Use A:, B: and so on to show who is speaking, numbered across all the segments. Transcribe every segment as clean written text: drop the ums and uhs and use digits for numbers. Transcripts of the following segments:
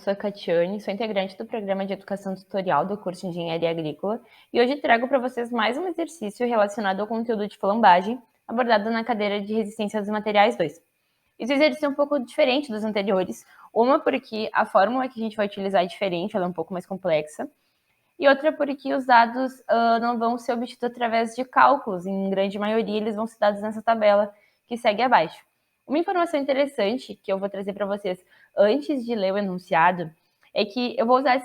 A: sou a Catiane, sou integrante do programa de Educação Tutorial do curso de Engenharia Agrícola e hoje trago para vocês mais um exercício relacionado ao conteúdo de flambagem abordado na cadeira de Resistência dos Materiais 2. Esse exercício é um pouco diferente dos anteriores, uma porque a fórmula que a gente vai utilizar é diferente, ela é um pouco mais complexa, e outra porque os dados não vão ser obtidos através de cálculos, em grande maioria eles vão ser dados nessa tabela que segue abaixo. Uma informação interessante que eu vou trazer para vocês antes de ler o enunciado é que eu vou usar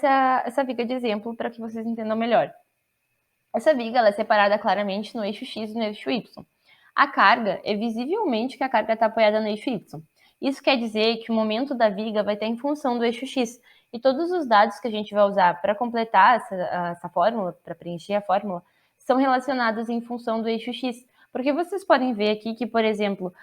A: essa viga de exemplo para que vocês entendam melhor. Essa viga ela é separada claramente no eixo X e no eixo Y. A carga é visivelmente que a carga está apoiada no eixo Y. Isso quer dizer que o momento da viga vai estar em função do eixo X. E todos os dados que a gente vai usar para completar essa fórmula, para preencher a fórmula, são relacionados em função do eixo X. Porque vocês podem ver aqui que, por exemplo,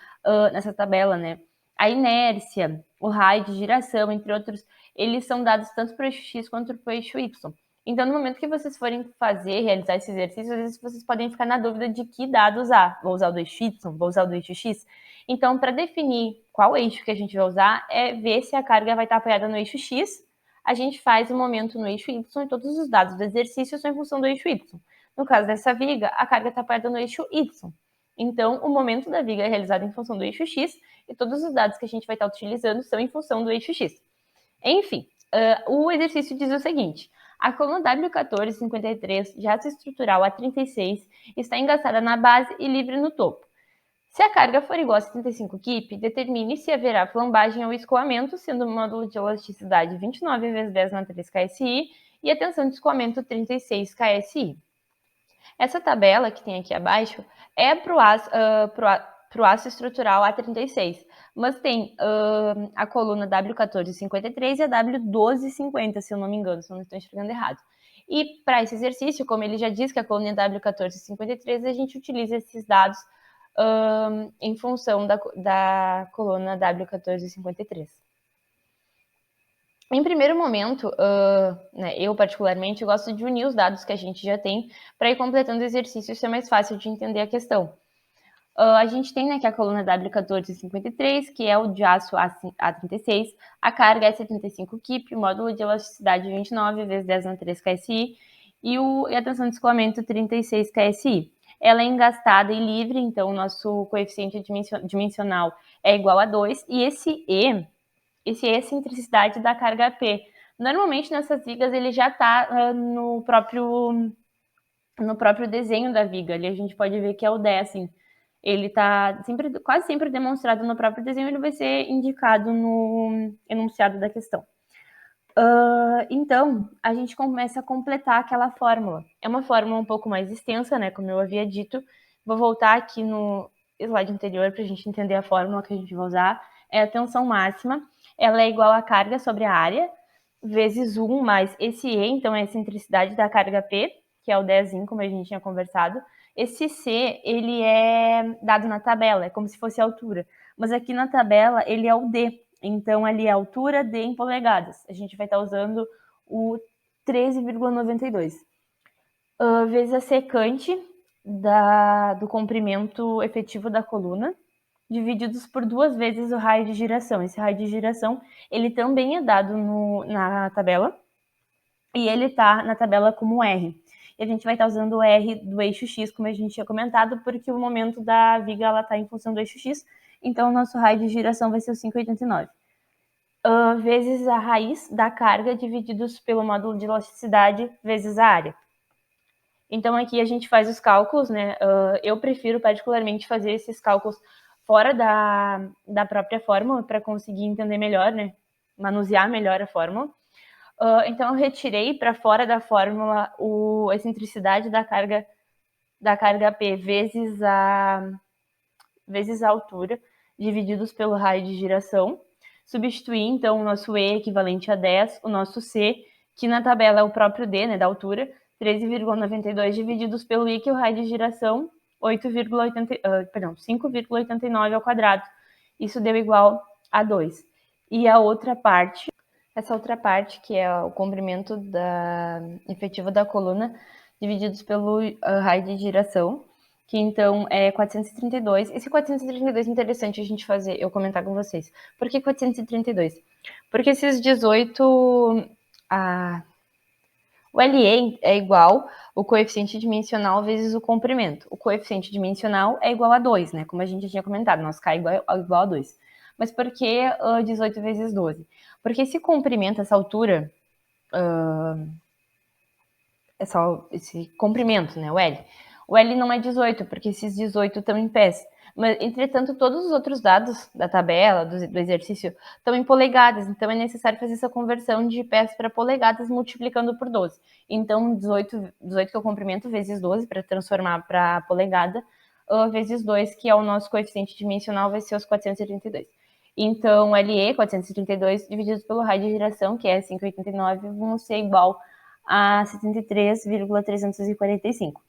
A: nessa tabela, né, a inércia, o raio de giração, entre outros, eles são dados tanto para o eixo X quanto para o eixo Y. Então, no momento que vocês forem realizar esse exercício, às vezes vocês podem ficar na dúvida de que dado usar. Vou usar o do eixo Y? Vou usar o do eixo X? Então, para definir qual eixo que a gente vai usar, é ver se a carga vai estar apoiada no eixo X, a gente faz o momento no eixo Y e todos os dados do exercício são em função do eixo Y. No caso dessa viga, a carga está apoiada no eixo Y. Então, o momento da viga é realizado em função do eixo X e todos os dados que a gente vai estar utilizando são em função do eixo X. Enfim, o exercício diz o seguinte: a coluna W1453, jato estrutural A36, está engaçada na base e livre no topo. Se a carga for igual a 75 kip, determine se haverá flambagem ou escoamento, sendo o módulo de elasticidade 29 vezes 10 na 3 KSI e a tensão de escoamento 36 KSI. Essa tabela que tem aqui abaixo é para o aço estrutural A36, mas tem a coluna W1453 e a W1250, se eu não me engano, se eu não estou enxergando errado. E para esse exercício, como ele já diz que a coluna é W1453, a gente utiliza esses dados em função da coluna W1453. Em primeiro momento, eu particularmente gosto de unir os dados que a gente já tem para ir completando o exercício e ser mais fácil de entender a questão. A gente tem que a coluna W1453, que é o de aço A36, a carga é 75 kip, o módulo de elasticidade 29 vezes 10 na 3 KSI e a tensão de escoamento 36 KSI. Ela é engastada e livre, então o nosso coeficiente dimensional é igual a 2, e esse é a excentricidade da carga P. Normalmente nessas vigas ele já está no próprio desenho da viga. Ali a gente pode ver que é o D, assim. Ele está quase sempre demonstrado no próprio desenho, ele vai ser indicado no enunciado da questão. Então, a gente começa a completar aquela fórmula. É uma fórmula um pouco mais extensa, né, como eu havia dito. Vou voltar aqui no slide anterior para a gente entender a fórmula que a gente vai usar. É a tensão máxima. Ela é igual à carga sobre a área, vezes 1 mais esse E, então é a excentricidade da carga P, que é o 10, como a gente tinha conversado. Esse C, ele é dado na tabela, é como se fosse a altura. Mas aqui na tabela, ele é o D. Então, ali é a altura D em polegadas. A gente vai estar usando o 13,92. Vezes a secante do comprimento efetivo da coluna, divididos por 2 vezes o raio de giração. Esse raio de giração, ele também é dado na tabela, e ele está na tabela como R. E a gente vai estar usando o R do eixo X, como a gente tinha comentado, porque o momento da viga está em função do eixo X, então o nosso raio de giração vai ser o 5,89. Vezes a raiz da carga, divididos pelo módulo de elasticidade, vezes a área. Então aqui a gente faz os cálculos, né? Eu prefiro particularmente fazer esses cálculos fora da própria fórmula, para conseguir entender melhor, né? Manusear melhor a fórmula. Então eu retirei para fora da fórmula a excentricidade da carga P vezes a altura, divididos pelo raio de giração. Substituir, então, o nosso E equivalente a 10, o nosso C, que na tabela é o próprio D, né, da altura, 13,92 divididos pelo I, que é o raio de giração, 5,89 ao quadrado. Isso deu igual a 2. E a outra parte, essa outra parte, que é o comprimento efetivo da coluna, divididos pelo raio de giração, que então é 432. Esse 432 é interessante a gente fazer, eu comentar com vocês. Por que 432? Porque esses 18... o LE é igual o coeficiente dimensional vezes o comprimento. O coeficiente dimensional é igual a 2, né? Como a gente já tinha comentado, nosso K é igual a 2. Mas por que 18 vezes 12? Porque esse comprimento, essa altura, esse comprimento, né, o L não é 18, porque esses 18 estão em pés. Mas, entretanto, todos os outros dados da tabela, do exercício, estão em polegadas, então é necessário fazer essa conversão de pés para polegadas multiplicando por 12. Então, 18 que é o comprimento, vezes 12, para transformar para polegada, vezes 2, que é o nosso coeficiente dimensional, vai ser os 432. Então, LE, 432, dividido pelo raio de giração, que é 5,89, vão ser igual a 73,345.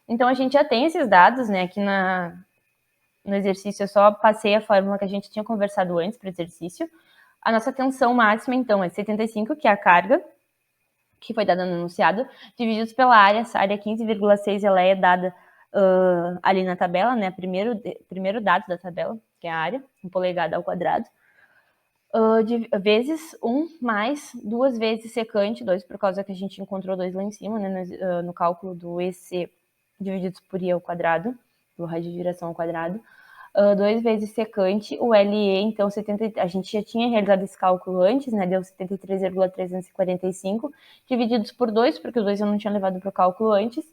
A: Então, a gente já tem esses dados, né, aqui no exercício. Eu só passei a fórmula que a gente tinha conversado antes para o exercício. A nossa tensão máxima, então, é 75, que é a carga, que foi dada no enunciado, divididos pela área. Essa área 15,6, ela é dada ali na tabela, né, primeiro dado da tabela, que é a área, em polegada ao quadrado. Vezes 1 mais 2 vezes secante, 2 por causa que a gente encontrou 2 lá em cima, né, no cálculo do EC divididos por I ao quadrado, do raio de giração ao quadrado. 2 vezes secante, o LE, então, a gente já tinha realizado esse cálculo antes, né, deu 73,345, divididos por 2, porque os 2 eu não tinha levado para o cálculo antes,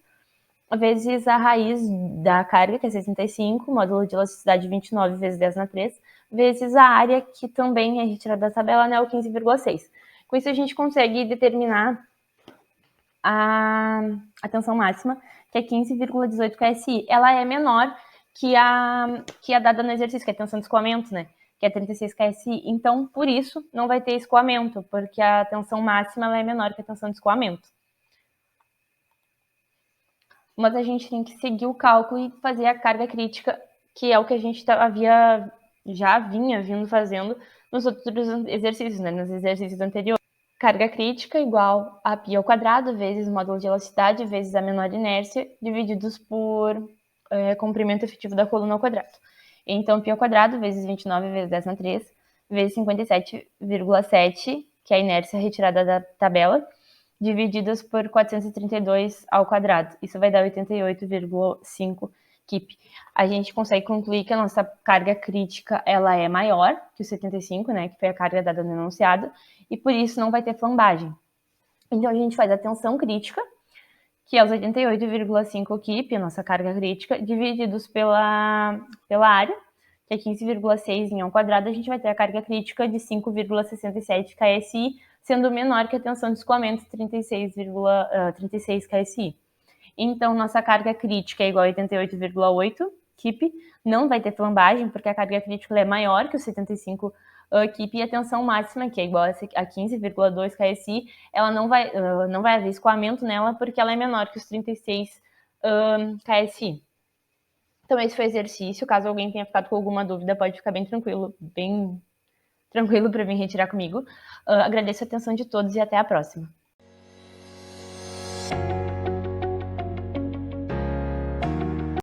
A: vezes a raiz da carga, que é 65, módulo de elasticidade 29 vezes 10 na 3, vezes a área, que também é retirada da tabela, né, o 15,6. Com isso, a gente consegue determinar a tensão máxima, que é 15,18 KSI. Ela é menor que a dada no exercício, que é a tensão de escoamento, né, que é 36 KSI. Então, por isso, não vai ter escoamento, porque a tensão máxima ela é menor que a tensão de escoamento. Mas a gente tem que seguir o cálculo e fazer a carga crítica, que é o que a gente já vinha vindo fazendo nos outros exercícios, né, nos exercícios anteriores. Carga crítica igual a π ao quadrado vezes o módulo de elasticidade vezes a menor inércia, divididos por comprimento efetivo da coluna ao quadrado. Então, π ao quadrado vezes 29 vezes 10 na 3, vezes 57,7, que é a inércia retirada da tabela, divididas por 432 ao quadrado. Isso vai dar 88,5 kip. A gente consegue concluir que a nossa carga crítica ela é maior que o 75, né, que foi a carga dada no enunciado, e por isso não vai ter flambagem. Então, a gente faz a tensão crítica, que é os 88,5 kip, a nossa carga crítica, divididos pela área, que é 15,6 em ao quadrado, a gente vai ter a carga crítica de 5,67 KSI, sendo menor que a tensão de escoamento, 36 KSI. Então, nossa carga crítica é igual a 88,8 kip, não vai ter flambagem, porque a carga crítica é maior que o 75 kip, e a tensão máxima, que é igual a 15,2 KSI, ela não vai haver escoamento nela, porque ela é menor que os 36 KSI. Então, esse foi o exercício. Caso alguém tenha ficado com alguma dúvida, pode ficar bem tranquilo para vir retirar comigo. Agradeço a atenção de todos e até a próxima.